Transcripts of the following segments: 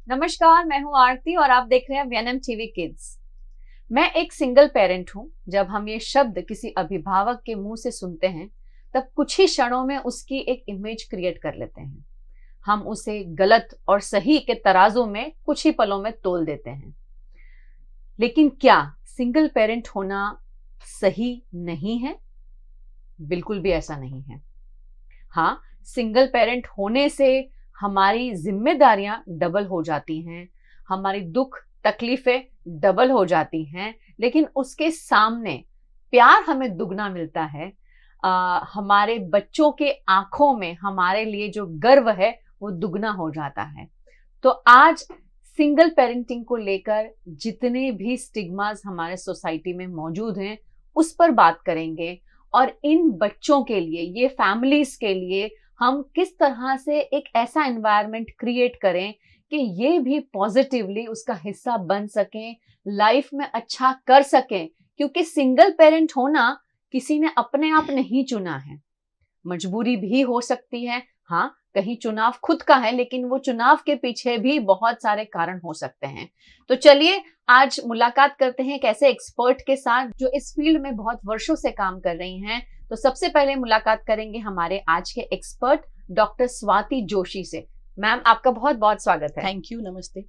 नमस्कार, मैं हूं आरती और आप देख रहे हैं वीएनएम टीवी किड्स। मैं एक सिंगल पेरेंट हूं। जब हम ये शब्द किसी अभिभावक के मुंह से सुनते हैं तब कुछ ही क्षणों में उसकी एक इमेज क्रिएट कर लेते हैं। हम उसे गलत और सही के तराजू में कुछ ही पलों में तोल देते हैं। लेकिन क्या सिंगल पेरेंट होना सही नहीं है? बिल्कुल भी ऐसा नहीं है। हाँ, सिंगल पेरेंट होने से हमारी जिम्मेदारियां डबल हो जाती हैं, हमारी दुख तकलीफें डबल हो जाती हैं, लेकिन उसके सामने प्यार हमें दुगना मिलता है। हमारे बच्चों के आंखों में हमारे लिए जो गर्व है वो दुगना हो जाता है। तो आज सिंगल पेरेंटिंग को लेकर जितने भी स्टिग्मास हमारे सोसाइटी में मौजूद हैं उस पर बात करेंगे और इन बच्चों के लिए, ये फैमिलीज के लिए हम किस तरह से एक ऐसा एनवायरनमेंट क्रिएट करें कि ये भी पॉजिटिवली उसका हिस्सा बन सकें, लाइफ में अच्छा कर सकें। क्योंकि सिंगल पेरेंट होना किसी ने अपने आप नहीं चुना है, मजबूरी भी हो सकती है। हाँ, कहीं चुनाव खुद का है, लेकिन वो चुनाव के पीछे भी बहुत सारे कारण हो सकते हैं। तो चलिए आज मुलाकात करते हैं एक ऐसे एक्सपर्ट के साथ जो इस फील्ड में बहुत वर्षों से काम कर रही हैं। तो सबसे पहले मुलाकात करेंगे हमारे आज के एक्सपर्ट डॉक्टर स्वाति जोशी से। मैम, आपका बहुत बहुत स्वागत है। थैंक यू, नमस्ते।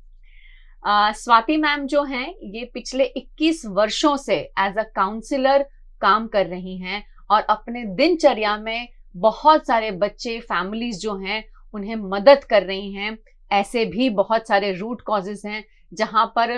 स्वाति मैम जो हैं ये पिछले 21 वर्षों से एज अ काउंसलर काम कर रही हैं और अपने दिनचर्या में बहुत सारे बच्चे, फैमिलीज जो हैं उन्हें मदद कर रही हैं। ऐसे भी बहुत सारे रूट कॉजेज हैं जहां पर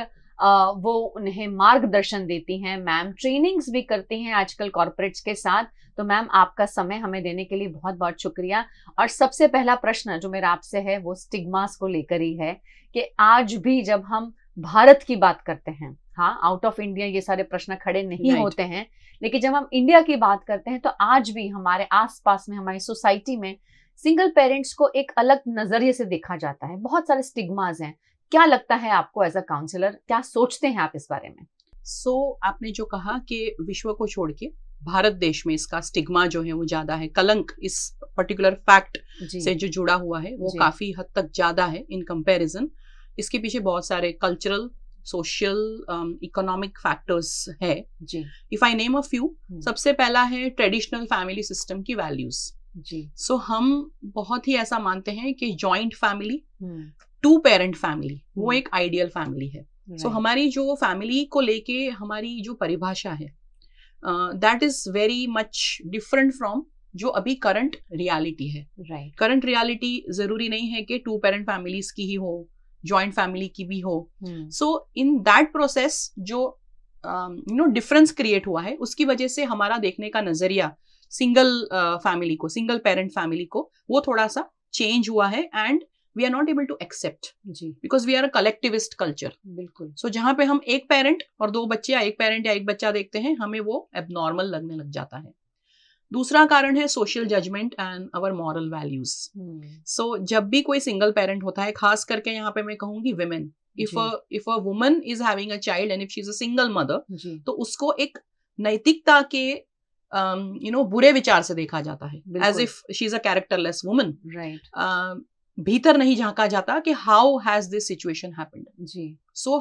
वो उन्हें मार्गदर्शन देती हैं। मैम ट्रेनिंग्स भी करती हैं आजकल कॉर्पोरेट्स के साथ। तो मैम, आपका समय हमें देने के लिए बहुत बहुत शुक्रिया। और सबसे पहला प्रश्न जो मेरा आपसे है वो स्टिग्मास को लेकर ही है कि आज भी जब हम भारत की बात करते हैं, हाँ, आउट ऑफ इंडिया ये सारे प्रश्न खड़े नहीं होते हैं, लेकिन जब हम इंडिया की बात करते हैं तो आज भी हमारे आसपास में, हमारी सोसाइटी में सिंगल पेरेंट्स को एक अलग नजरिए से देखा जाता है। बहुत सारे स्टिग्मास हैं। क्या लगता है आपको एज अ काउंसलर, क्या सोचते हैं आप इस बारे में? आपने जो कहा कि विश्व को छोड़ के भारत देश में इसका स्टिग्मा जो है वो ज्यादा है, कलंक इस पर्टिकुलर फैक्ट से जो जुड़ा हुआ है वो काफी हद तक ज्यादा है इन कंपैरिजन। इसके पीछे बहुत सारे कल्चरल, सोशल, इकोनॉमिक फैक्टर्स है। If I name a few, सबसे पहला है ट्रेडिशनल फैमिली सिस्टम की वैल्यूज। हम बहुत ही ऐसा मानते हैं कि joint family, two parent family वो एक आइडियल फैमिली है। हमारी जो फैमिली को लेके हमारी जो परिभाषा है that is very much different from जो अभी करंट रियलिटी है। करंट रियलिटी जरूरी नहीं है कि टू पेरेंट फैमिलीज की ही हो, जॉइंट फैमिली की भी हो। इन दैट प्रोसेस जो डिफरेंस क्रिएट हुआ है उसकी वजह से हमारा देखने का नजरिया सिंगल फैमिली को, सिंगल पेरेंट फैमिली को, वो थोड़ा सा चेंज हुआ है and we are not able to accept because we are a collectivist culture. बिल्कुल। जहां पे हम एक पेरेंट और दो बच्चे या एक पेरेंट या एक बच्चा देखते हैं, हमें वो एबनॉर्मल लगने लग जाता है। दूसरा कारण है social judgement and our moral values. जब भी कोई सिंगल पेरेंट होता है, खास करके यहाँ पे मैं कहूंगी women, if a woman is having a child and if she is a single mother, तो उसको एक नैतिकता के बुरे विचार से देखा जाता है, as if she is a characterless woman. भीतर नहीं झांका जाता कि how has this situation happened.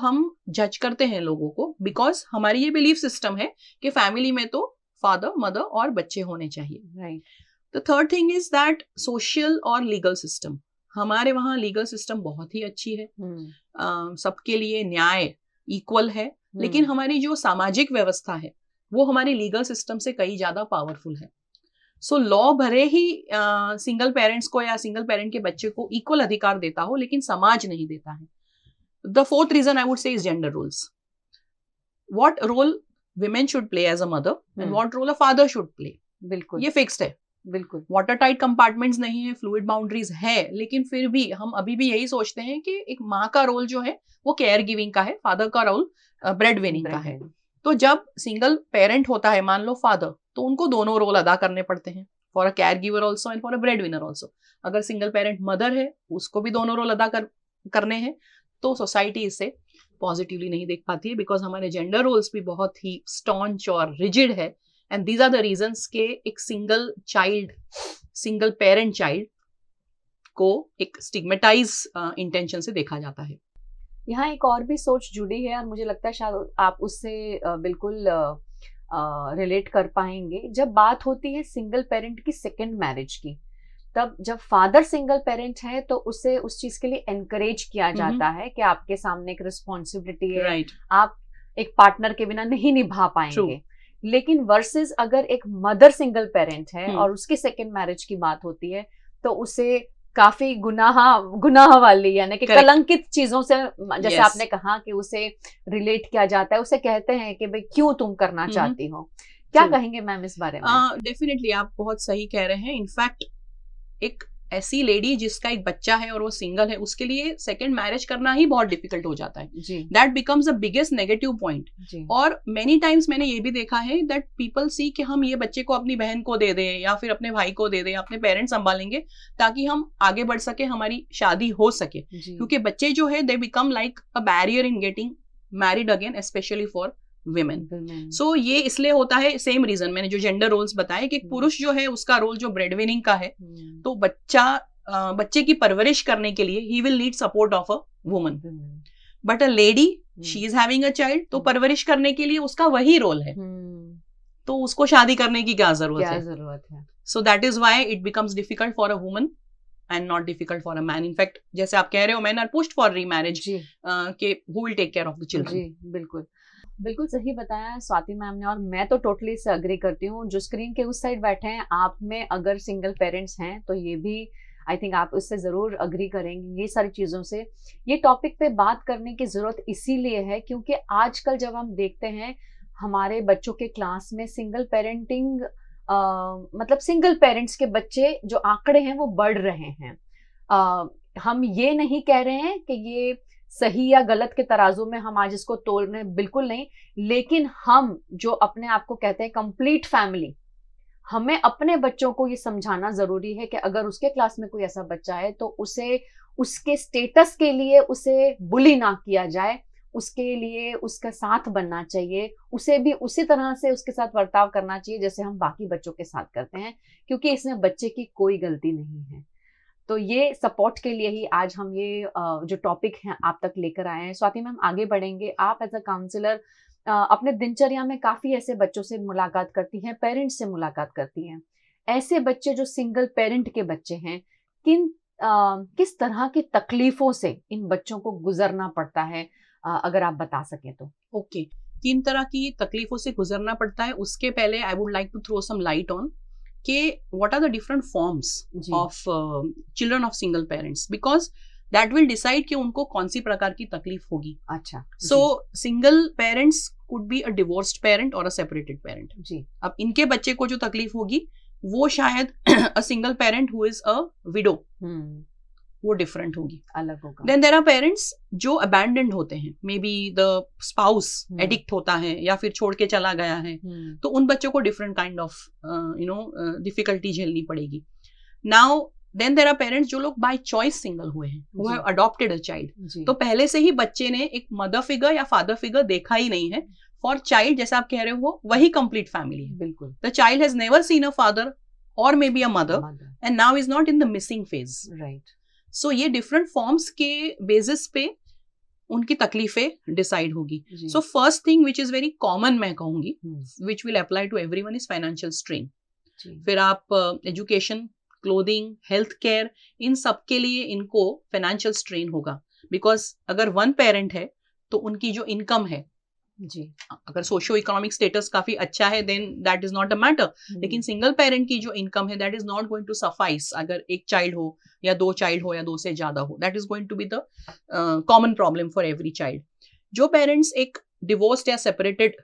हम जज करते हैं लोगों को बिकॉज हमारी ये बिलीफ सिस्टम है कि फैमिली में तो फादर, मदर और बच्चे होने चाहिए। The third thing is that social और लीगल सिस्टम, हमारे वहाँ लीगल सिस्टम बहुत ही अच्छी है, सबके लिए न्याय इक्वल है, लेकिन हमारी जो सामाजिक व्यवस्था है वो हमारी लीगल सिस्टम से कई ज्यादा पावरफुल है। लॉ भले ही सिंगल पेरेंट्स को या सिंगल पेरेंट के बच्चे को इक्वल अधिकार देता हो, लेकिन समाज नहीं देता है। The fourth reason I would say is gender roles. What role women should play as a mother and what role a father should play, बिल्कुल ये फिक्स्ड है। बिल्कुल। वाटर टाइट कंपार्टमेंट्स नहीं है, फ्लूइड बाउंड्रीज है, लेकिन फिर भी हम अभी भी यही सोचते हैं कि एक माँ का रोल जो है वो केयर गिविंग का है, फादर का रोल ब्रेड विनिंग का है। तो जब सिंगल पेरेंट होता है, मान लो फादर, तो उनको दोनों रोल अदा करने पड़ते हैं, for a care giver also and for a bread winner also. अगर सिंगल पेरेंट मदर है, उसको भी दोनों रोल अदा करने हैं। तो सोसाइटी इसे पॉजिटिवली नहीं देख पाती है बिकॉज हमारे जेंडर रोल्स भी बहुत ही स्टॉन्च और रिजिड है। And these are the reasons के एक सिंगल पेरेंट चाइल्ड को एक स्टिग्मेटाइज इंटेंशन से देखा जाता है। यहाँ एक और भी सोच जुड़ी है और मुझे लगता है शायद आप उससे बिल्कुल रिलेट कर पाएंगे। जब बात होती है सिंगल पेरेंट की सेकंड मैरिज की, तब जब फादर सिंगल पेरेंट है तो उसे उस चीज के लिए एनकरेज किया जाता है कि आपके सामने एक रिस्पॉन्सिबिलिटी है, right. आप एक पार्टनर के बिना नहीं निभा पाएंगे। लेकिन वर्सेस अगर एक मदर सिंगल पेरेंट है और उसकी सेकंड मैरिज की बात होती है तो उसे काफी गुनाह वाली यानी कि कलंकित चीजों से, जैसे आपने कहा कि उसे रिलेट किया जाता है, उसे कहते हैं कि भाई क्यों तुम करना चाहती हो। क्या कहेंगे मैम इस बारे में? डेफिनेटली आप बहुत सही कह रहे हैं। इनफैक्ट एक ऐसी लेडी जिसका एक बच्चा है और वो सिंगल है, उसके लिए सेकंड मैरिज करना ही बहुत डिफिकल्ट हो जाता है। That becomes the biggest negative point. और मेनी टाइम्स मैंने ये भी देखा है दैट पीपल सी कि हम ये बच्चे को अपनी बहन को दे दें या फिर अपने भाई को दे दें, अपने पेरेंट्स संभालेंगे ताकि हम आगे बढ़ सके, हमारी शादी हो सके। क्योंकि बच्चे जो है they become like a barrier in getting married again, specially for women. So ये इसलिए होता है, सेम रीजन मैंने जो जेंडर रोल्स बताए कि पुरुष जो है उसका रोल जो ब्रेड विनिंग का है, तो बच्चे की परवरिश करने के लिए he will need support of a woman. But a lady she is having a child, तो परवरिश करने के लिए उसका वही रोल है, तो उसको शादी करने की क्या जरूरत है। So that is why it becomes difficult for a woman and not difficult for a man. In fact, जैसे आप कह रहे हो, men are pushed for remarriage कि who will take care of the children. जी बिल्कुल सही बताया स्वाति मैम ने, और मैं तो टोटली से अग्री करती हूँ। जो स्क्रीन के उस साइड बैठे हैं, आप में अगर सिंगल पेरेंट्स हैं तो ये भी आई थिंक आप उससे जरूर अग्री करेंगे ये सारी चीजों से। ये टॉपिक पे बात करने की जरूरत इसीलिए है क्योंकि आजकल जब हम देखते हैं हमारे बच्चों के क्लास में सिंगल पेरेंटिंग मतलब सिंगल पेरेंट्स के बच्चे जो आंकड़े हैं वो बढ़ रहे हैं। हम ये नहीं कह रहे हैं कि ये सही या गलत के तराजू में हम आज इसको तोल रहे हैं, बिल्कुल नहीं। लेकिन हम जो अपने आप को कहते हैं कंप्लीट फैमिली, हमें अपने बच्चों को ये समझाना जरूरी है कि अगर उसके क्लास में कोई ऐसा बच्चा है तो उसे उसके स्टेटस के लिए उसे बुली ना किया जाए, उसके लिए उसका साथ बनना चाहिए, उसे भी उसी तरह से उसके साथ बर्ताव करना चाहिए जैसे हम बाकी बच्चों के साथ करते हैं, क्योंकि इसमें बच्चे की कोई गलती नहीं है। तो ये सपोर्ट के लिए ही आज हम ये जो टॉपिक है आप तक लेकर आए हैं। स्वाति मैम, आगे बढ़ेंगे। आप एज अ काउंसलर अपने दिनचर्या में काफी ऐसे बच्चों से मुलाकात करती हैं, पेरेंट्स से मुलाकात करती हैं। ऐसे बच्चे जो सिंगल पेरेंट के बच्चे हैं, किस तरह की तकलीफों से इन बच्चों को गुजरना पड़ता है, अगर आप बता सकें तो। ओके, 3 तरह की तकलीफों से गुजरना पड़ता है। उसके पहले I would like to throw some light on कि what are the different forms of children of single parents, because that will decide कि उनको कौन सी प्रकार की तकलीफ होगी। अच्छा, so single parents could be a divorced parent और अ सेपरेटेड पेरेंट। जी, अब इनके बच्चे को जो तकलीफ होगी वो शायद अ single parent who is a window, वो डिफरेंट होगी, अलग होगा। देन देयर आर पेरेंट्स जो अबैंडन्ड होते हैं, may be the spouse addict होता है या फिर छोड़ के चला गया है, तो उन बच्चों को डिफरेंट काइंड ऑफ डिफिकल्टी झेलनी पड़ेगी। Now then there are parents जो लोग बाय चॉइस सिंगल हुए हैं, who have adopted a child, तो पहले से ही बच्चे ने एक मदर फिगर या फादर फिगर देखा ही नहीं है। फॉर चाइल्ड, जैसे आप कह रहे हो, वही कंप्लीट फैमिली है। बिल्कुल, the child has never seen a father और may be a mother and now is not in the missing phase, right. So ये डिफरेंट फॉर्म्स के बेसिस पे उनकी तकलीफें डिसाइड होगी। So first thing which is very common मैं कहूंगी, which will apply to everyone, is financial strain. फिर आप एजुकेशन, क्लोथिंग, हेल्थ केयर, इन सब के लिए इनको फाइनेंशियल स्ट्रेन होगा। बिकॉज अगर वन पेरेंट है तो उनकी जो इनकम है, जी, अगर सोशियो इकोनॉमिक स्टेटस काफी अच्छा है then that is not a matter, लेकिन सिंगल पेरेंट की जो इनकम है that is not going to suffice. अगर एक चाइल्ड हो या 2 चाइल्ड हो या 2 से ज्यादा हो, that is going to be the common problem for every child. जो पेरेंट्स एक डिवोर्स्ड या सेपरेटेड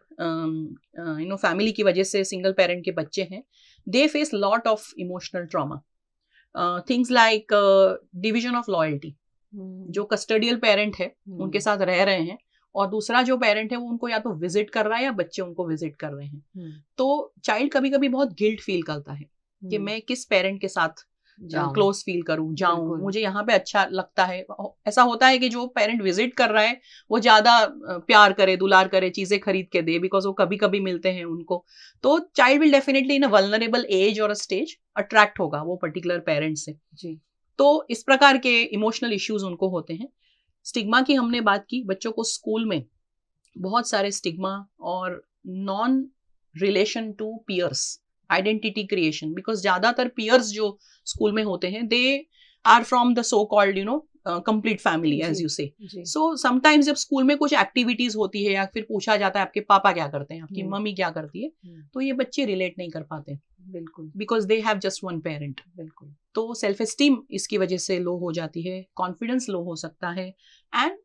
फैमिली की वजह से सिंगल पेरेंट के बच्चे हैं, they face lot of emotional trauma, things like division of loyalty. जो कस्टडियल पेरेंट है उनके साथ रह रहे हैं और दूसरा जो पेरेंट है वो उनको या तो विजिट कर रहा है या बच्चे उनको विजिट कर रहे हैं, तो चाइल्ड कभी कभी बहुत गिल्ट फील करता है कि मैं किस पेरेंट के साथ क्लोज फील करूं, जाऊं, मुझे यहाँ पे अच्छा लगता है। ऐसा होता है कि जो पेरेंट विजिट कर रहा है वो ज्यादा प्यार करे, दुलार करे, चीजें खरीद के दे, बिकॉज वो कभी कभी मिलते हैं उनको। तो child will definitely in a vulnerable age और अ स्टेज अट्रैक्ट होगा वो पर्टिकुलर पेरेंट से। जी। तो इस प्रकार के इमोशनल इश्यूज उनको होते हैं। स्टिग्मा की हमने बात की, बच्चों को स्कूल में बहुत सारे स्टिग्मा और non relation to peers, identity creation, because ज्यादातर पियर्स जो स्कूल में होते हैं they are from the so called complete family as you say. So sometimes जब स्कूल में कुछ एक्टिविटीज होती है या फिर पूछा जाता है आपके पापा क्या करते हैं, आपकी मम्मी क्या करती है, तो ये बच्चे रिलेट नहीं कर पाते, बिल्कुल, because they have just one parent. बिल्कुल। तो सेल्फ एस्टीम इसकी वजह से लो हो जाती है, कॉन्फिडेंस लो हो सकता है, एंड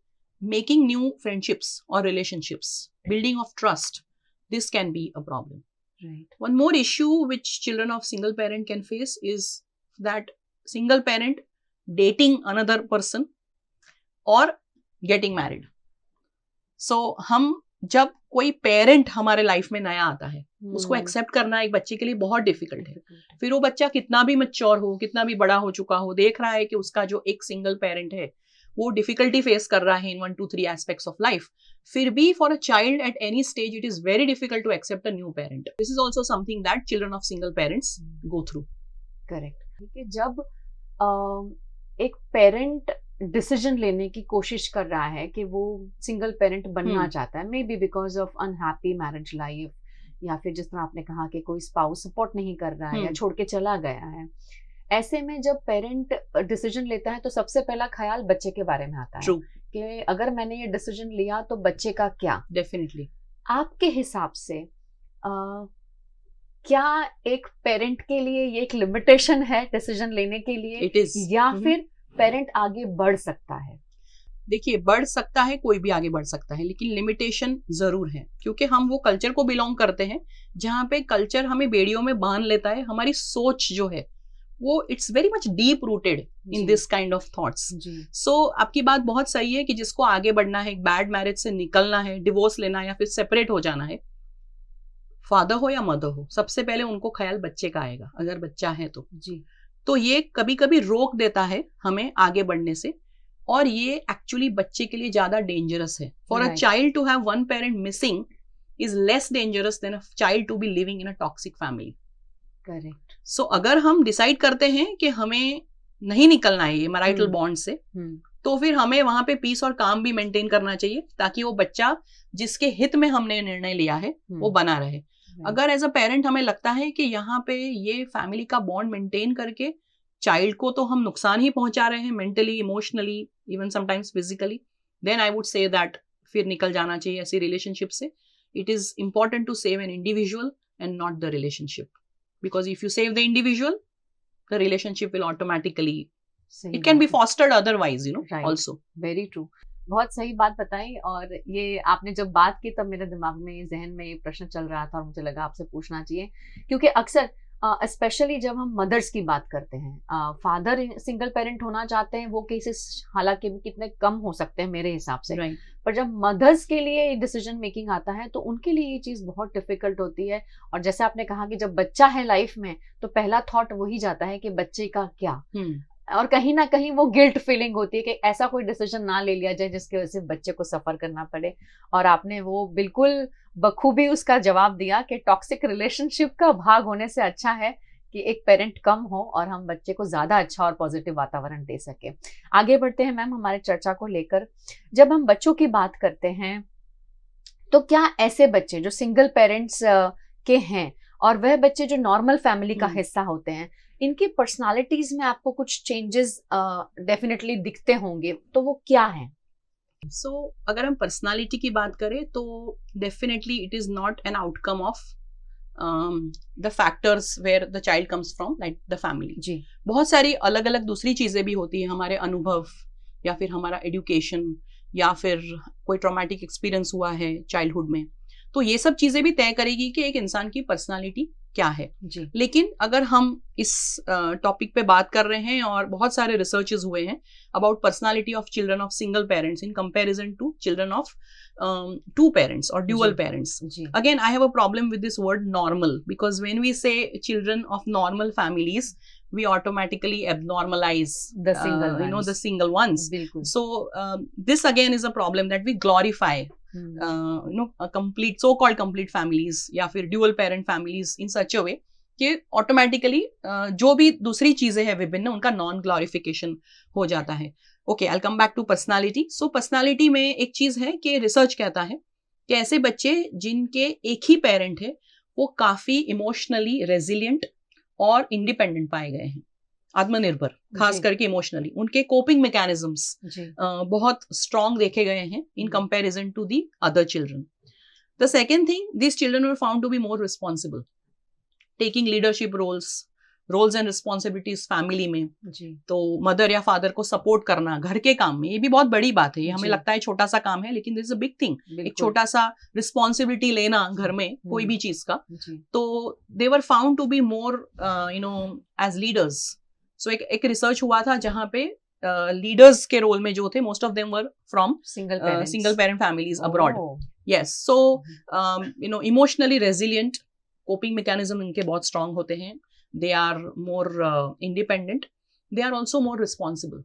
मेकिंग न्यू फ्रेंडशिप्स और relationships, building of trust, this can be a problem. Right. One more issue which children of single parent can face is that single parent dating another person or getting married. So हम जब कोई parent हमारे life में नया आता है, उसको accept करना एक बच्चे के लिए बहुत डिफिकल्ट है। फिर वो बच्चा कितना भी मैच्योर हो, कितना भी बड़ा हो चुका हो, देख रहा है कि उसका जो एक सिंगल पेरेंट है वो डिफिकल्टी फेस कर रहा है इन 1 2 3 एस्पेक्ट्स ऑफ लाइफ। फिर भी for a child at any stage it is very difficult to accept a new parent. This is also something that children of single parents go through. Correct. जब एक parent decision लेने की कोशिश कर रहा है कि वो सिंगल पेरेंट बनना चाहता है, may be because of unhappy marriage life, या फिर जिस तरह आपने कहा कि कोई स्पाउस सपोर्ट नहीं कर रहा है या छोड़ के चला गया है, ऐसे में जब पेरेंट डिसीजन लेता है तो सबसे पहला ख्याल बच्चे के बारे में आता है कि अगर मैंने ये डिसीजन लिया तो बच्चे का क्या। डेफिनेटली। आपके हिसाब से क्या एक पेरेंट के लिए ये एक लिमिटेशन है डिसीजन लेने के लिए? It is. या फिर पेरेंट आगे बढ़ सकता है? देखिए, बढ़ सकता है, कोई भी आगे बढ़ सकता है, लेकिन लिमिटेशन जरूर है, क्योंकि हम वो कल्चर को बिलोंग करते हैं जहाँ पे कल्चर हमें बेड़ियों में बांध लेता है। हमारी सोच जो है वो it's very much deep rooted in this kind of thoughts. So आपकी बात बहुत सही है कि जिसको आगे बढ़ना है, एक बैड मैरिज से निकलना है, डिवोर्स लेना है या फिर सेपरेट हो जाना है, फादर हो या मदर हो, सबसे पहले उनको ख्याल बच्चे का आएगा, अगर बच्चा है तो। तो ये कभी कभी रोक देता है हमें आगे बढ़ने से, और ये एक्चुअली बच्चे के लिए ज्यादा डेंजरस है। For a child to have one parent missing is less dangerous than a child to be living in a toxic family. Correct. So अगर हम डिसाइड करते हैं कि हमें नहीं निकलना है ये मैरिटल बॉन्ड से, तो फिर हमें वहां पे पीस और काम भी मेंटेन करना चाहिए, ताकि वो बच्चा जिसके हित में हमने निर्णय लिया है वो बना रहे। अगर एज अ पेरेंट हमें लगता है कि यहाँ पे ये फैमिली का बॉन्ड मेंटेन करके चाइल्ड को तो हम नुकसान ही पहुंचा रहे हैं, mentally, emotionally, even sometimes physically, then I would say that फिर निकल जाना चाहिए ऐसी रिलेशनशिप से। It is important to save an individual and not the relationship, because if you save the individual, the relationship will automatically, it can be fostered otherwise, right. Also very true। बहुत सही बात बताई। और ये आपने जब बात की तब मेरे दिमाग में, जहन में ये प्रश्न चल रहा था और मुझे लगा आपसे पूछना चाहिए, क्योंकि अक्सर स्पेशली जब हम मदर्स की बात करते हैं, फादर सिंगल पेरेंट होना चाहते हैं, वो केसेस हालांकि कितने कम हो सकते हैं मेरे हिसाब से, पर जब मदर्स के लिए डिसीजन मेकिंग आता है तो उनके लिए ये चीज बहुत डिफिकल्ट होती है। और जैसे आपने कहा कि जब बच्चा है लाइफ में तो पहला थॉट वही जाता है कि बच्चे का क्या, और कहीं ना कहीं वो गिल्ट फीलिंग होती है कि ऐसा कोई डिसीजन ना ले लिया जाए जिसकी वजह से बच्चे को सफर करना पड़े। और आपने वो बिल्कुल बखूबी उसका जवाब दिया कि टॉक्सिक रिलेशनशिप का भाग होने से अच्छा है कि एक पेरेंट कम हो और हम बच्चे को ज्यादा अच्छा और पॉजिटिव वातावरण दे सके। आगे बढ़ते हैं मैम हमारे चर्चा को लेकर। जब हम बच्चों की बात करते हैं तो क्या ऐसे बच्चे जो सिंगल पेरेंट्स के हैं और वह बच्चे जो नॉर्मल फैमिली का हिस्सा होते हैं, इनकी पर्सनालिटीज में आपको कुछ चेंजेस डेफिनेटली दिखते होंगे, तो वो क्या है? सो अगर हम पर्सनालिटी की बात करें तो definitely it is not an outcome of the factors where the child comes from, like the family. जी, बहुत सारी अलग अलग दूसरी चीजें भी होती हैं, हमारे अनुभव या फिर हमारा एजुकेशन या फिर कोई ट्रॉमेटिक एक्सपीरियंस हुआ है चाइल्डहुड में, तो ये सब चीजें भी तय करेगी कि एक इंसान की पर्सनालिटी क्या है। जी। लेकिन अगर हम इस टॉपिक पे बात कर रहे हैं और बहुत सारे रिसर्चेस हुए हैं about personality of children of single parents in comparison to children of two parents और dual parents, again I have a problem with this word normal, because when we say children of normal families we automatically abnormalize the single ones. So this again is a problem that we glorify a complete so-called complete families या फिर dual parent families in such a way कि automatically जो भी दूसरी चीजें हैं विभिन्न, उनका नॉन ग्लोरिफिकेशन हो जाता है. Okay, I will come back to personality. So personality में एक चीज है कि रिसर्च कहता है कि ऐसे बच्चे जिनके एक ही पेरेंट है वो काफी इमोशनली रेजिलियंट और इंडिपेंडेंट पाए गए हैं, आत्मनिर्भर, खास करके इमोशनली. उनके कोपिंग मैकेनिज्म्स बहुत स्ट्रॉन्ग देखे गए हैं in comparison to the other children. The second thing, this children were found to be more responsible, taking leadership roles and responsibilities family में. तो मदर या फादर को सपोर्ट करना घर के काम में, ये भी बहुत बड़ी बात है. ये हमें लगता है छोटा सा काम है, लेकिन this is a big thing. एक छोटा सा रिस्पॉन्सिबिलिटी लेना घर में कोई भी चीज का. तो they were found to be more as leaders. So एक रिसर्च हुआ था जहाँ पे लीडर्स के रोल में जो थे, most of them were from single parent families abroad. Yes, so emotionally resilient, coping mechanism इनके बहुत स्ट्रांग होते हैं. They are more independent. They are also more responsible.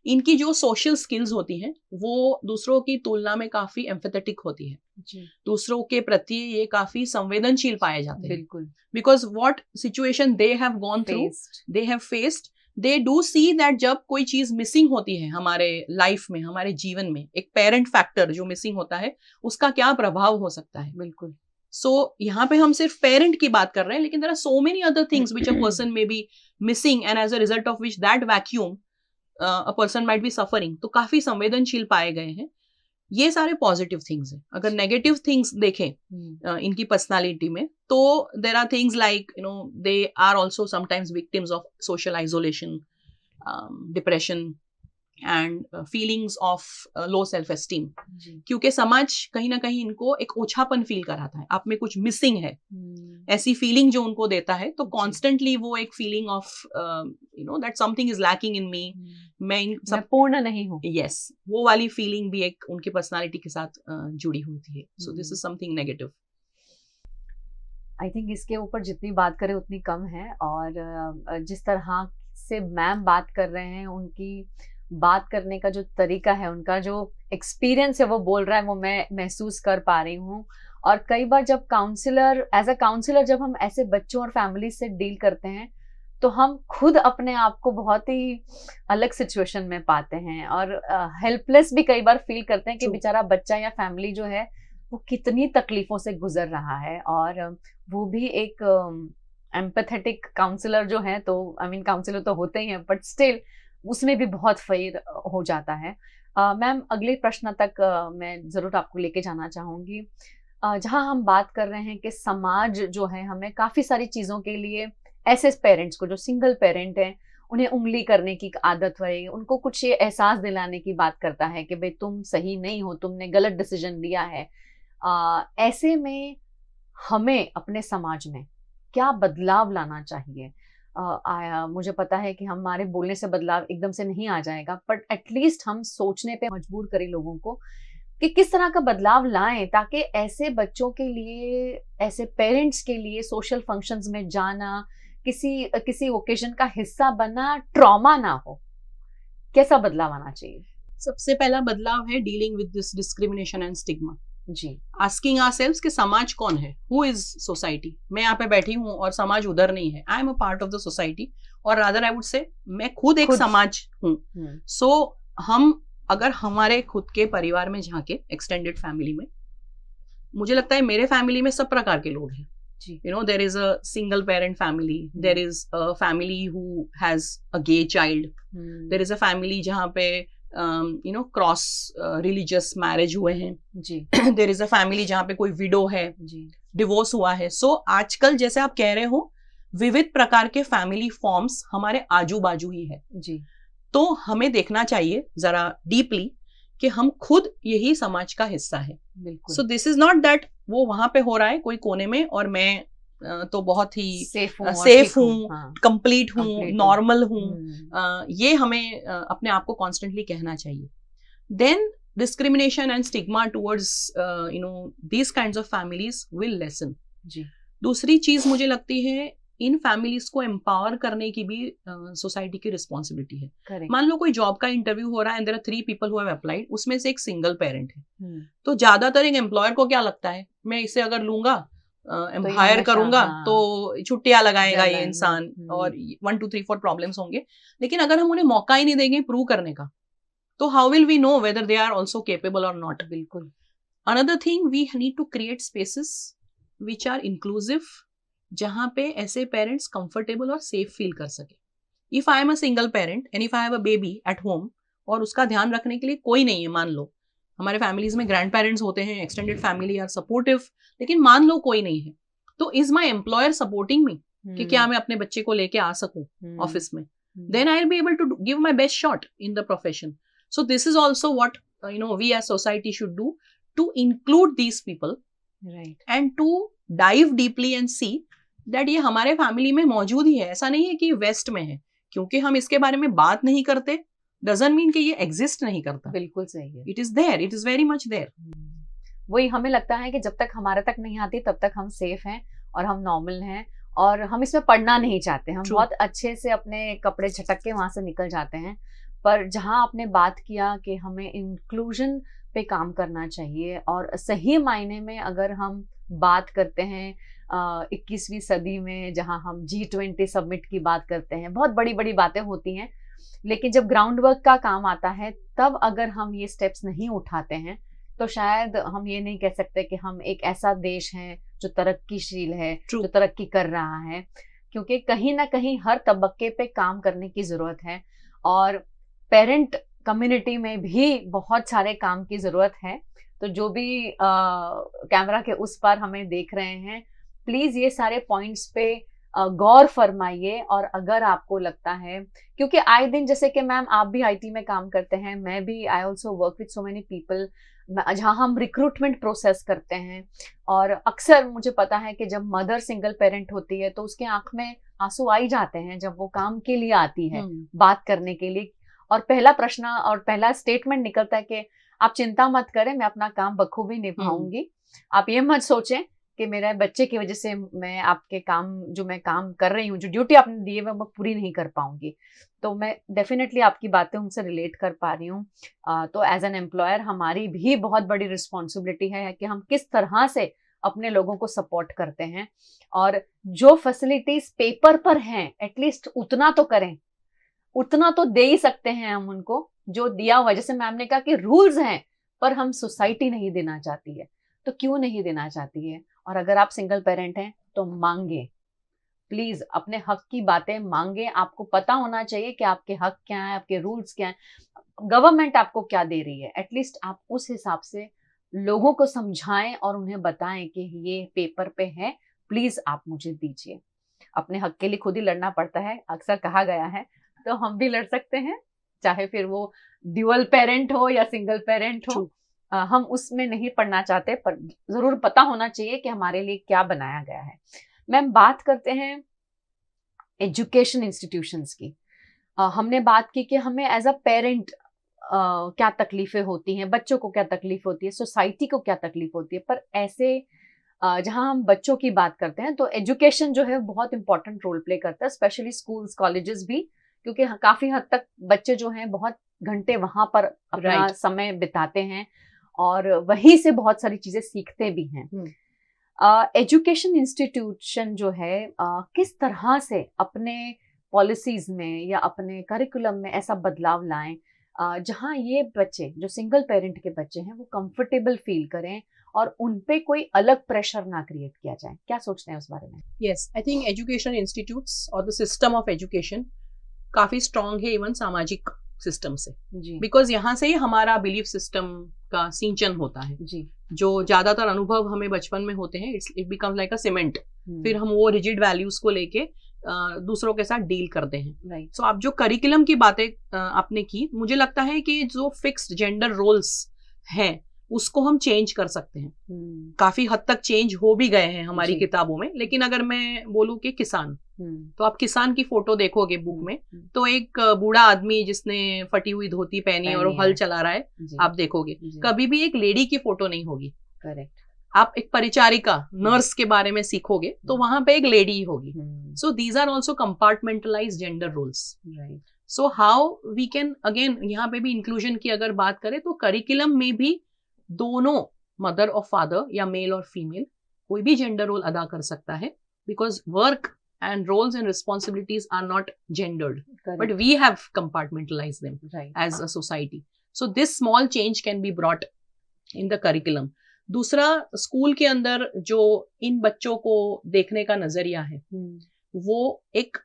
इनकी जो सोशल स्किल्स होती हैं वो दूसरों की तुलना में काफी एम्पैथेटिक होती है. दूसरों के प्रति ये काफी संवेदनशील पाए जाते हैं. बिल्कुल. Because what situation they have gone through, they have faced, they do see that जब कोई चीज मिसिंग होती है हमारे लाइफ में, हमारे जीवन में, एक पेरेंट फैक्टर जो मिसिंग होता है, उसका क्या प्रभाव हो सकता है. बिल्कुल. सो यहाँ पे हम सिर्फ पेरेंट की बात कर रहे हैं, लेकिन there are so many other things which a person may be missing and as a result of which that vacuum a person might be suffering. तो काफी संवेदनशील पाए गए हैं. ये सारे पॉजिटिव थिंग्स हैं. अगर नेगेटिव थिंग्स देखें इनकी पर्सनालिटी में, तो there are things like they are also sometimes victims of social isolation, depression and feelings of low self esteem. क्योंकि समाज कहीं ना कहीं इनको एक ओछापन फील कराता है, आप में कुछ मिसिंग है, ऐसी फीलिंग जो उनको देता है. तो कॉन्स्टेंटली वो एक feeling of that something is lacking in me, मैं पूर्ण नहीं हूँ. यस, वो वाली फीलिंग भी एक उनकी पर्सनालिटी के साथ जुड़ी होती है. So this is something negative. I think इसके ऊपर जितनी बात करें उतनी कम है. और जिस तरह से मैम बात कर रहे हैं, उनकी बात करने का जो तरीका है, उनका जो एक्सपीरियंस है वो बोल रहा है, वो मैं महसूस कर पा रही हूँ. और कई बार जब एज अ काउंसलर जब हम ऐसे बच्चों और फैमिली से डील करते हैं, तो हम खुद अपने आप को बहुत ही अलग सिचुएशन में पाते हैं और हेल्पलेस भी कई बार फील करते हैं कि बेचारा बच्चा या फैमिली जो है वो कितनी तकलीफों से गुजर रहा है. और वो भी एक एम्पैथेटिक काउंसलर जो है, तो आई मीन काउंसलर तो होते ही हैं, बट स्टिल उसमें भी बहुत फेर हो जाता है. मैम, अगले प्रश्न तक मैं जरूर आपको लेके जाना चाहूंगी, जहां हम बात कर रहे हैं कि समाज जो है हमें काफी सारी चीजों के लिए, ऐसे पेरेंट्स को जो सिंगल पेरेंट हैं, उन्हें उंगली करने की आदत है, उनको कुछ ये एहसास दिलाने की बात करता है कि भाई तुम सही नहीं हो, तुमने गलत डिसीजन लिया है. ऐसे में हमें अपने समाज में क्या बदलाव लाना चाहिए? मुझे पता है कि हमारे बोलने से बदलाव एकदम से नहीं आ जाएगा, बट एटलीस्ट हम सोचने पे मजबूर करें लोगों को कि किस तरह का बदलाव लाएं, ताकि ऐसे बच्चों के लिए, ऐसे पेरेंट्स के लिए सोशल फंक्शंस में जाना, किसी ओकेजन का हिस्सा बनना ट्रॉमा ना हो. कैसा बदलाव आना चाहिए? सबसे पहला बदलाव है dealing with this discrimination and stigma. जी, आस्किंग आवरसेल्व्स कि समाज कौन है, हु इज सोसाइटी. मैं यहाँ पे बैठी हूँ और समाज उधर नहीं है. आई am a part of the society, और रादर आई वुड से मैं खुद एक समाज हूँ. सो हम अगर हमारे खुद के परिवार में झांके, एक्सटेंडेड फैमिली में, मुझे लगता है मेरे फैमिली में सब प्रकार के लोग हैं. There is a single parent family, there is a family who has a gay child, there is a family जहाँ पे क्रॉस रिलीजियस मैरिज हुए हैं. देयर इज अ फैमिली जहाँ पे कोई विडो है, डिवोर्स हुआ है. सो आजकल जैसे आप कह रहे हो, विविध प्रकार के फैमिली फॉर्म्स हमारे आजू बाजू ही है. तो हमें देखना चाहिए जरा डीपली कि हम खुद यही समाज का हिस्सा है. So this is not that वो वहां पे हो रहा है कोई कोने में और मैं तो बहुत ही सेफ हूँ, कंप्लीट हूँ, नॉर्मल हूँ. ये हमें अपने आप को कॉन्स्टेंटली कहना चाहिए. Then discrimination and stigma towards these kinds of families will lessen. दूसरी चीज मुझे लगती है, इन फैमिलीज को एम्पावर करने की भी सोसाइटी की रिस्पॉन्सिबिलिटी है. मान लो कोई जॉब का इंटरव्यू हो रहा है and there are 3 people who have applied, उसमें से एक सिंगल पेरेंट है. तो ज्यादातर एक एम्प्लॉयर को क्या लगता है, मैं इसे अगर लूंगा हायर करूंगा हाँ, तो छुट्टियां लगाएगा ये लगाएंगे, इंसान और 1 2 3 4 प्रॉब्लम्स होंगे, लेकिन अगर हम उन्हें मौका ही नहीं देंगे प्रूव करने का तो how will we know whether they are also capable और नॉट. बिल्कुल. Another thing, we need to create spaces which are inclusive, जहां पे ऐसे पेरेंट्स कंफर्टेबल और सेफ फील कर सके. If I am a single parent and if I have a baby at home और उसका ध्यान रखने के लिए कोई नहीं है, मान लो हमारे फैमिलीज में ग्रैंड पेरेंट्स होते हैं, एक्सटेंडेड फैमिली आर सपोर्टिव, लेकिन मान लो कोई नहीं है, तो is my employer supporting me कि क्या मैं अपने बच्चे को लेके आ सकूं ऑफिस में, then I'll be able to give my best shot in the profession. So this is also what we as society should do to include these people, right, and to dive deeply and see that ये हमारे family में मौजूद ही है. ऐसा नहीं है कि waste में है, क्योंकि हम इसके बारे में बात नहीं करते doesn't mean कि ये एग्जिस्ट नहीं करता. बिल्कुल सही है. It is there, it is very much there. वही हमें लगता है कि जब तक हमारे तक नहीं आती तब तक हम सेफ हैं और हम नॉर्मल हैं और हम इसमें पढ़ना नहीं चाहते. हम True. बहुत अच्छे से अपने कपड़े झटक के वहां से निकल जाते हैं. पर जहां आपने बात किया कि हमें इंक्लूजन पे काम करना चाहिए और सही मायने में अगर हम बात करते हैं 21वीं सदी में, जहां हम G20 समिट की बात करते हैं, बहुत बड़ी बड़ी बातें होती हैं, लेकिन जब ग्राउंड वर्क का काम आता है तब अगर हम ये स्टेप्स नहीं उठाते हैं तो शायद हम ये नहीं कह सकते कि हम एक ऐसा देश है जो तरक्कीशील है, True. जो तरक्की कर रहा है, क्योंकि कहीं ना कहीं हर तबक्के पे काम करने की जरूरत है और पेरेंट कम्युनिटी में भी बहुत सारे काम की जरूरत है. तो जो भी कैमरा के उस पार हमें देख रहे हैं, प्लीज ये सारे पॉइंट्स पे गौर फरमाइए. और अगर आपको लगता है, क्योंकि आए दिन, जैसे कि मैम आप भी आईटी में काम करते हैं, मैं भी, I also work with so many people, जहाँ हम रिक्रूटमेंट प्रोसेस करते हैं, और अक्सर मुझे पता है कि जब मदर सिंगल पेरेंट होती है तो उसके आंख में आंसू आ ही जाते हैं जब वो काम के लिए आती है बात करने के लिए, और पहला प्रश्न और पहला स्टेटमेंट निकलता है कि आप चिंता मत करें, मैं अपना काम बखूबी निभाऊंगी. आप ये मत सोचें कि मेरे बच्चे की वजह से मैं आपके काम, जो मैं काम कर रही हूँ, जो ड्यूटी आपने दी है मैं पूरी नहीं कर पाऊंगी. तो मैं डेफिनेटली आपकी बातें उनसे रिलेट कर पा रही हूँ. तो एज एन एम्प्लॉयर हमारी भी बहुत बड़ी रिस्पॉन्सिबिलिटी है कि हम किस तरह से अपने लोगों को सपोर्ट करते हैं, और जो फैसिलिटीज पेपर पर हैं एटलीस्ट उतना तो करें, उतना तो दे ही सकते हैं हम उनको जो दिया हुआ. जैसे मैम ने कहा कि रूल्स हैं पर हम सोसाइटी नहीं देना चाहती है, तो क्यों नहीं देना चाहती है? और अगर आप सिंगल पेरेंट हैं तो मांगे, प्लीज अपने हक की बातें मांगे. आपको पता होना चाहिए कि आपके हक क्या है, आपके रूल्स क्या है, गवर्नमेंट आपको क्या दे रही है. एटलीस्ट आप उस हिसाब से लोगों को समझाएं और उन्हें बताएं कि ये पेपर पे है, प्लीज आप मुझे दीजिए. अपने हक के लिए खुद ही लड़ना पड़ता है, अक्सर कहा गया है, तो हम भी लड़ सकते हैं, चाहे फिर वो ड्यूअल पेरेंट हो या सिंगल पेरेंट हो. हम उसमें नहीं पढ़ना चाहते, पर जरूर पता होना चाहिए कि हमारे लिए क्या बनाया गया है. मैम, बात करते हैं एजुकेशन इंस्टीट्यूशंस की. हमने बात की कि हमें एज अ पेरेंट क्या तकलीफें होती हैं, बच्चों को क्या तकलीफ होती है, सोसाइटी को क्या तकलीफ होती है. पर ऐसे जहां हम बच्चों की बात करते हैं तो एजुकेशन जो है बहुत इंपॉर्टेंट रोल प्ले करता है, स्पेशली स्कूल्स, कॉलेजेस भी, क्योंकि काफी हद तक बच्चे जो हैं बहुत घंटे वहां पर अपना समय बिताते हैं और वहीं से बहुत सारी चीजें सीखते भी हैं. एजुकेशन इंस्टीट्यूशन जो है किस तरह से अपने पॉलिसीज में या अपने करिकुलम में ऐसा बदलाव लाएं जहां ये बच्चे जो सिंगल पेरेंट के बच्चे हैं वो कंफर्टेबल फील करें और उन पे कोई अलग प्रेशर ना क्रिएट किया जाए. क्या सोचते हैं उस बारे में? Yes, I think education institutes और द सिस्टम ऑफ एजुकेशन काफी स्ट्रॉन्ग है, इवन सामाजिक सिस्टम से, बिकॉज यहाँ से ही हमारा बिलीफ सिस्टम का सिंचन होता है जी. जो ज्यादातर अनुभव हमें बचपन में होते हैं, it becomes like a cement. फिर हम वो रिजिड वैल्यूज को लेके दूसरों के साथ डील करते हैं. सो आप जो करिकुलम की बातें आपने की, मुझे लगता है कि जो फिक्स्ड जेंडर रोल्स हैं उसको हम चेंज कर सकते हैं. काफी हद तक चेंज हो भी गए हैं हमारी किताबों में. लेकिन अगर मैं बोलूं कि किसान, तो आप किसान की फोटो देखोगे बुक में, तो एक बूढ़ा आदमी जिसने फटी हुई धोती पहनी और हल चला रहा है, आप देखोगे. कभी भी एक लेडी की फोटो नहीं होगी. करेक्ट. आप एक परिचारिका, नर्स के बारे में सीखोगे तो वहां पे एक लेडी होगी. So these are also compartmentalised gender roles. So how we can, again यहाँ पे भी इंक्लूजन की अगर बात करें तो करिकुलम में भी दोनों, मदर और फादर या मेल और फीमेल, कोई भी जेंडर रोल अदा कर सकता है, because work and roles and responsibilities are not gendered. Correct. But we have compartmentalized them, right, as a society. So this small change can be brought in the curriculum. दूसरा, school के अंदर जो इन बच्चों को देखने का नजरिया है वो एक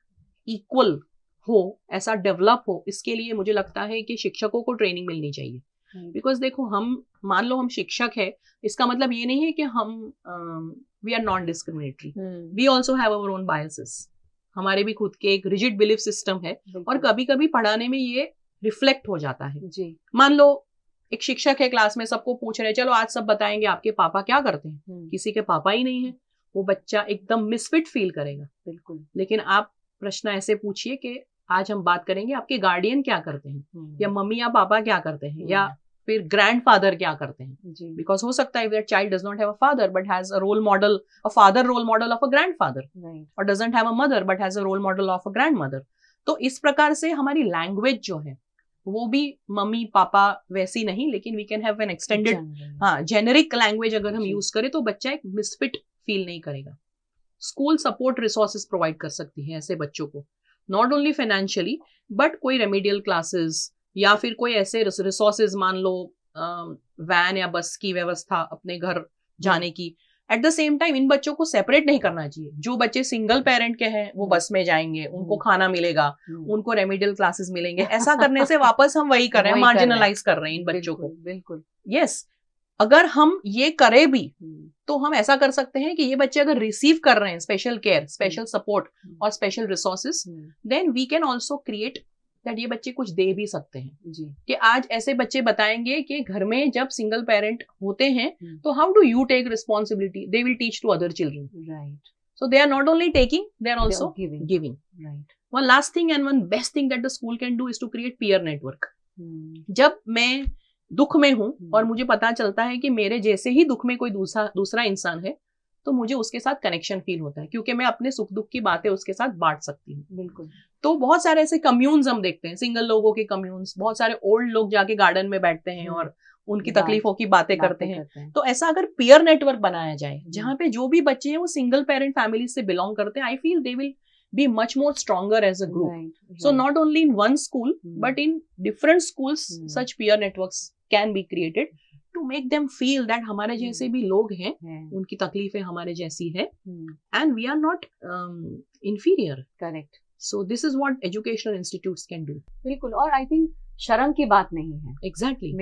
इक्वल हो, ऐसा डेवलप हो, इसके लिए मुझे लगता है कि शिक्षकों को ट्रेनिंग मिलनी चाहिए. बिकॉज देखो, हम मान लो हम शिक्षक है, इसका मतलब ये नहीं है कि हम we are non discriminatory. We also have our own biases. हमारे भी खुद के एक रिजिड बिलीफ सिस्टम है और कभी कभी पढ़ाने में ये रिफ्लेक्ट हो जाता है जी. मान लो एक शिक्षक है, क्लास में सबको पूछ रहे हैं, चलो आज सब बताएंगे आपके पापा क्या करते हैं. किसी के पापा ही नहीं है, वो बच्चा एकदम मिसफिट फील करेगा. बिल्कुल. लेकिन आप प्रश्न ऐसे पूछिए कि आज हम बात करेंगे आपके गार्डियन क्या करते हैं, या मम्मी या पापा क्या करते हैं, या फिर ग्रैंडफादर क्या करते हैं. बिकॉज हो सकता है that child does not have a father but has a role model, a father role model of a grandfather, और doesn't have a mother but has a role model of a grandmother. तो इस प्रकार से हमारी language जो है वो भी मम्मी पापा वैसी नहीं, लेकिन we can have an extended generic language अगर हम यूज करें तो बच्चा एक मिसफिट फील नहीं करेगा. स्कूल सपोर्ट रिसोर्सेज प्रोवाइड कर सकती है ऐसे बच्चों को, नॉट ओनली फाइनेंशियली बट कोई रेमेडियल क्लासेस या फिर कोई ऐसे रिसोर्सेज, मान लो वैन या बस की व्यवस्था अपने घर जाने की. At the same time in बच्चों को सेपरेट नहीं करना चाहिए. जो बच्चे सिंगल पेरेंट के हैं वो बस में जाएंगे, उनको खाना मिलेगा, उनको रेमेडियल क्लासेस मिलेंगे. ऐसा करने से वापस हम वही कर रहे हैं, मार्जिनलाइज कर रहे हैं इन बच्चों को. बिल्कुल. यस, अगर हम ये करें भी तो हम ऐसा कर सकते हैं कि ये बच्चे अगर रिसीव कर रहे हैं स्पेशल केयर, स्पेशल सपोर्ट और special resources, then we can also create that ये बच्चे कुछ दे भी सकते हैं जी. कि आज ऐसे बच्चे बताएंगे कि घर में जब सिंगल पेरेंट होते हैं तो how do you take responsibility, they will teach to other children. Right. So they are not only taking, they are also giving. Right. One last thing and one best thing that the school can do is to create peer network. जब मैं दुख में हूं और मुझे पता चलता है कि मेरे जैसे ही दुख में कोई दूसरा इंसान है, तो मुझे उसके साथ कनेक्शन फील होता है, क्योंकि मैं अपने सुख दुख की बातें उसके साथ बांट सकती हूँ. बिल्कुल. तो बहुत सारे ऐसे कम्यून्स हम देखते हैं, सिंगल लोगों के कम्यून्स, बहुत सारे ओल्ड लोग जाके गार्डन में बैठते हैं और उनकी तकलीफों की बातें करते हैं. तो ऐसा अगर पीयर नेटवर्क बनाया जाए जहाँ पे जो भी बच्चे हैं वो सिंगल पेरेंट फैमिली से बिलोंग करते हैं, I feel they will be much more stronger as a group. Right. So not only in one school but in different schools such peer networks can be created to make them feel that हमारे जैसे भी लोग हैं, उनकी तकलीफें हमारे जैसी है, and we are not inferior. Correct. So this is what educational institutes can do. बिल्कुल. और I think शर्म की बात नहीं है. Exactly.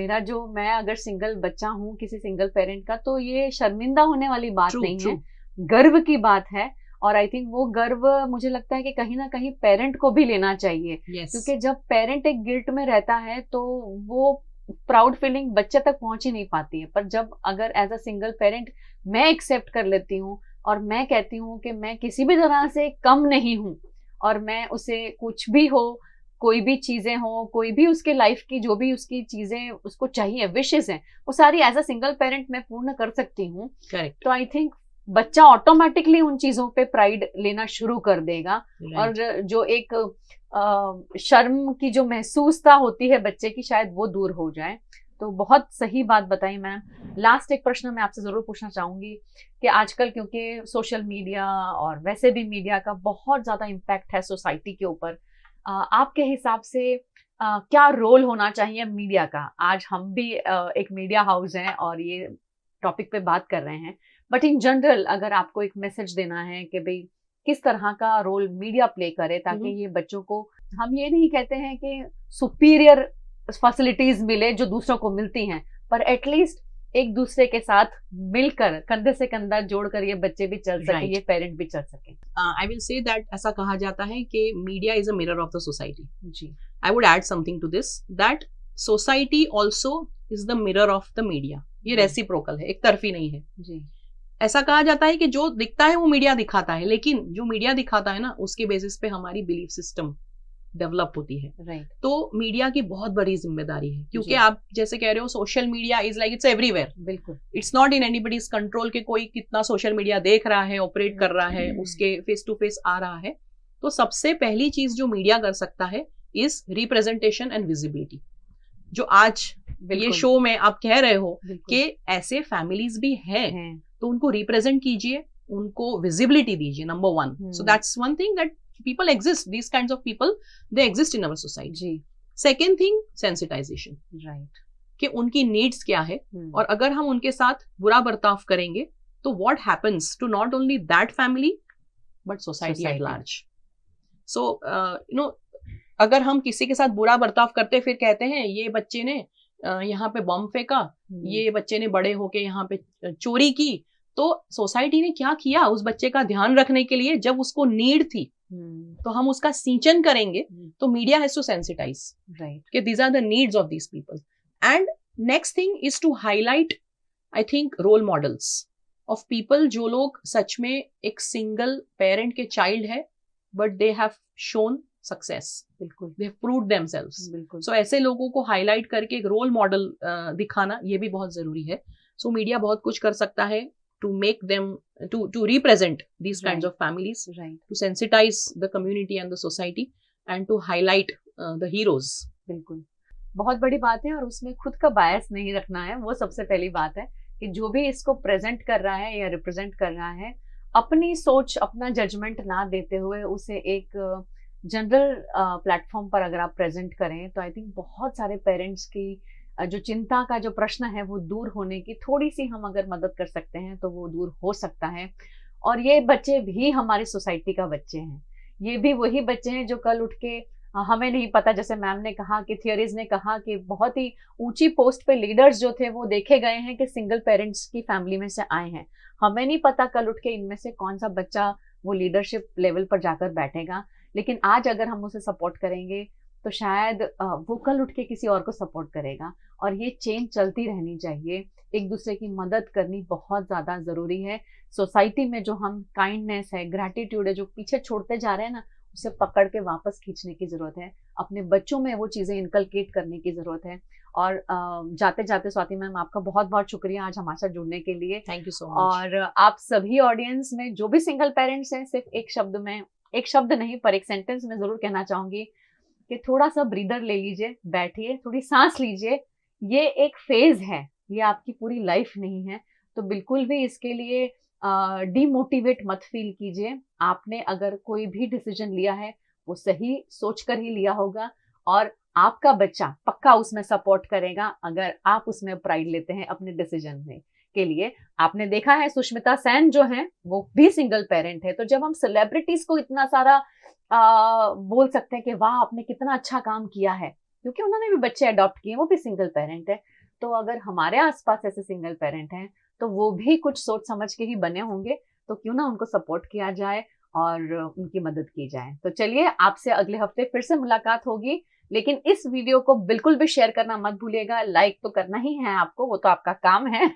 मैं अगर सिंगल बच्चा हूँ किसी सिंगल पेरेंट का, तो ये शर्मिंदा होने वाली बात नहीं है, गर्व की बात है. और आई थिंक वो गर्व मुझे लगता है कि कहीं ना कहीं पेरेंट को भी लेना चाहिए. क्योंकि जब पेरेंट एक गिल्ट में रहता है तो वो प्राउड फीलिंग बच्चे तक पहुंच ही नहीं पाती है. पर जब अगर एज अ सिंगल पेरेंट मैं एक्सेप्ट कर लेती हूँ और मैं कहती हूँ कि मैं किसी भी तरह से कम नहीं हूँ, और मैं उसे कुछ भी हो, कोई भी चीजें हो, कोई भी उसके लाइफ की जो भी उसकी चीजें उसको चाहिए, विशेस हैं, वो सारी एज अ सिंगल पेरेंट मैं पूर्ण कर सकती हूँ. तो आई थिंक बच्चा ऑटोमेटिकली उन चीजों पे प्राइड लेना शुरू कर देगा. और जो एक शर्म की जो महसूसता होती है बच्चे की, शायद वो दूर हो जाए. तो बहुत सही बात बताई मैम. लास्ट एक प्रश्न मैं आपसे जरूर पूछना चाहूंगी कि आजकल क्योंकि सोशल मीडिया और वैसे भी मीडिया का बहुत ज्यादा इम्पैक्ट है सोसाइटी के ऊपर, आपके हिसाब से क्या रोल होना चाहिए मीडिया का? आज हम भी एक मीडिया हाउस हैं और ये टॉपिक पे बात कर रहे हैं, बट इन जनरल अगर आपको एक मैसेज देना है कि भाई किस तरह का रोल मीडिया प्ले करे ताकि ये बच्चों को, हम ये नहीं कहते हैं कि सुपीरियर फैसिलिटीज मिले जो दूसरों को मिलती हैं, पर एटलीस्ट एक दूसरे के साथ मिलकर कंधे से कंधा जोड़कर ये बच्चे भी चल सके, ये पेरेंट भी चल सके. आई विल से दैट ऐसा कहा जाता है कि media is a mirror of the society. जी. I would add something to this, that society also is the mirror of the media. ये रेसिप्रोकल है, एक तरफी नहीं है. जी. ऐसा कहा जाता है कि जो दिखता है वो मीडिया दिखाता है, लेकिन जो मीडिया दिखाता है ना, उसके बेसिस पे हमारी बिलीफ सिस्टम डेवलप होती है. Right. तो मीडिया की बहुत बड़ी जिम्मेदारी है, क्योंकि आप जैसे कह रहे हो social media is like it's everywhere. बिल्कुल. It's not in anybody's control कि कोई कितना सोशल मीडिया देख रहा है, ऑपरेट कर रहा है, उसके फेस टू फेस आ रहा है. तो सबसे पहली चीज जो मीडिया कर सकता है इज रिप्रेजेंटेशन एंड विजिबिलिटी. जो आज ये शो में आप कह रहे हो कि ऐसे फैमिलीज भी हैं तो उनको रिप्रेजेंट कीजिए, उनको विजिबिलिटी दीजिए, number 1. So that's one thing that people exist, these kinds of people they exist in our society. जी. Second thing, sensitization. Right. कि उनकी needs क्या है, और अगर हम उनके साथ बुरा बर्ताव करेंगे तो what happens to not only that family but society at large. So अगर हम किसी के साथ बुरा बर्ताव करते फिर कहते हैं ये बच्चे ने यहाँ पे बम फेंका, ये बच्चे ने बड़े होके यहाँ पे चोरी की, तो सोसाइटी ने क्या किया उस बच्चे का ध्यान रखने के लिए जब उसको नीड थी, तो हम उसका सिंचन करेंगे. तो media has to sensitise, right, कि these are the needs of these people. And next thing is to highlight, I think, role models of people जो लोग सच में एक सिंगल पेरेंट के चाइल्ड है but they have shown success. बिल्कुल, they have proved themselves. बिल्कुल. सो ऐसे लोगों को हाईलाइट करके एक रोल मॉडल दिखाना ये भी बहुत जरूरी है. सो मीडिया बहुत कुछ कर सकता है to make them to represent these kinds of families, right, to sensitize the community and the society and to highlight the heroes. बिल्कुल, बहुत बड़ी बात है. और उसमें खुद का बायस नहीं रखना है, वो सबसे पहली बात है कि जो भी इसको प्रेजेंट कर रहा है या रिप्रेजेंट कर रहा है, अपनी सोच, अपना जजमेंट ना देते हुए उसे एक जनरल प्लेटफॉर्म पर अगर आप प्रेजेंट करें तो आई थिंक बहुत सारे पेरेंट्स की जो चिंता का जो प्रश्न है वो दूर होने की थोड़ी सी हम अगर मदद कर सकते हैं तो वो दूर हो सकता है. और ये बच्चे भी हमारी सोसाइटी का बच्चे हैं, ये भी वही बच्चे हैं जो कल उठ के, हमें नहीं पता, जैसे मैम ने कहा कि थियरीज ने कहा कि बहुत ही ऊंची पोस्ट पे लीडर्स जो थे वो देखे गए हैं कि सिंगल पेरेंट्स की फैमिली में से आए हैं. हमें नहीं पता कल उठ के इनमें से कौन सा बच्चा वो लीडरशिप लेवल पर जाकर बैठेगा, लेकिन आज अगर हम उसे सपोर्ट करेंगे तो शायद वो कल उठ के किसी और को सपोर्ट करेगा. और ये चेन चलती रहनी चाहिए, एक दूसरे की मदद करनी बहुत ज़्यादा ज़रूरी है. सोसाइटी में जो हम काइंडनेस है, ग्रैटिट्यूड है, जो पीछे छोड़ते जा रहे हैं ना, उसे पकड़ के वापस खींचने की ज़रूरत है. अपने बच्चों में वो चीज़ें इनकलकेट करने की ज़रूरत है. और जाते जाते स्वाति मैम, आपका बहुत बहुत शुक्रिया आज हमारे साथ जुड़ने के लिए. Thank you so much. और आप सभी ऑडियंस में जो भी सिंगल पेरेंट्स हैं, सिर्फ एक शब्द नहीं पर एक सेंटेंस में ज़रूर कहना चाहूँगी कि थोड़ा सा ब्रीदर ले लीजिए, बैठिए, थोड़ी सांस लीजिए. ये एक फेज है, ये आपकी पूरी लाइफ नहीं है. तो बिल्कुल भी इसके लिए डीमोटिवेट मत फील कीजिए. आपने अगर कोई भी डिसीजन लिया है वो सही सोच कर ही लिया होगा, और आपका बच्चा पक्का उसमें सपोर्ट करेगा अगर आप उसमें प्राइड लेते हैं अपने डिसीजन में के लिए. आपने देखा है सुष्मिता सेन जो है वो भी सिंगल पेरेंट है. तो जब हम सेलिब्रिटीज को इतना सारा बोल सकते हैं कि वाह आपने कितना अच्छा काम किया है, क्योंकि उन्होंने भी बच्चे अडॉप्ट किए, वो भी सिंगल पेरेंट है. तो अगर हमारे आसपास ऐसे सिंगल पेरेंट हैं तो वो भी कुछ सोच समझ के ही बने होंगे, तो क्यों ना उनको सपोर्ट किया जाए और उनकी मदद की जाए. तो चलिए, आपसे अगले हफ्ते फिर से मुलाकात होगी, लेकिन इस वीडियो को बिल्कुल भी शेयर करना मत भूलिएगा. लाइक तो करना ही है आपको, वो तो आपका काम है.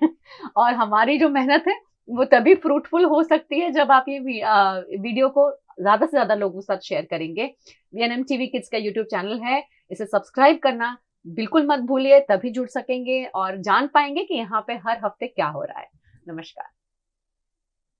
और हमारी जो मेहनत है वो तभी फ्रूटफुल हो सकती है जब आप ये वीडियो को ज्यादा से ज्यादा लोगों के साथ शेयर करेंगे. VNM TV किड्स का YouTube चैनल है, इसे सब्सक्राइब करना बिल्कुल मत भूलिए, तभी जुड़ सकेंगे और जान पाएंगे कि यहाँ पे हर हफ्ते क्या हो रहा है. नमस्कार.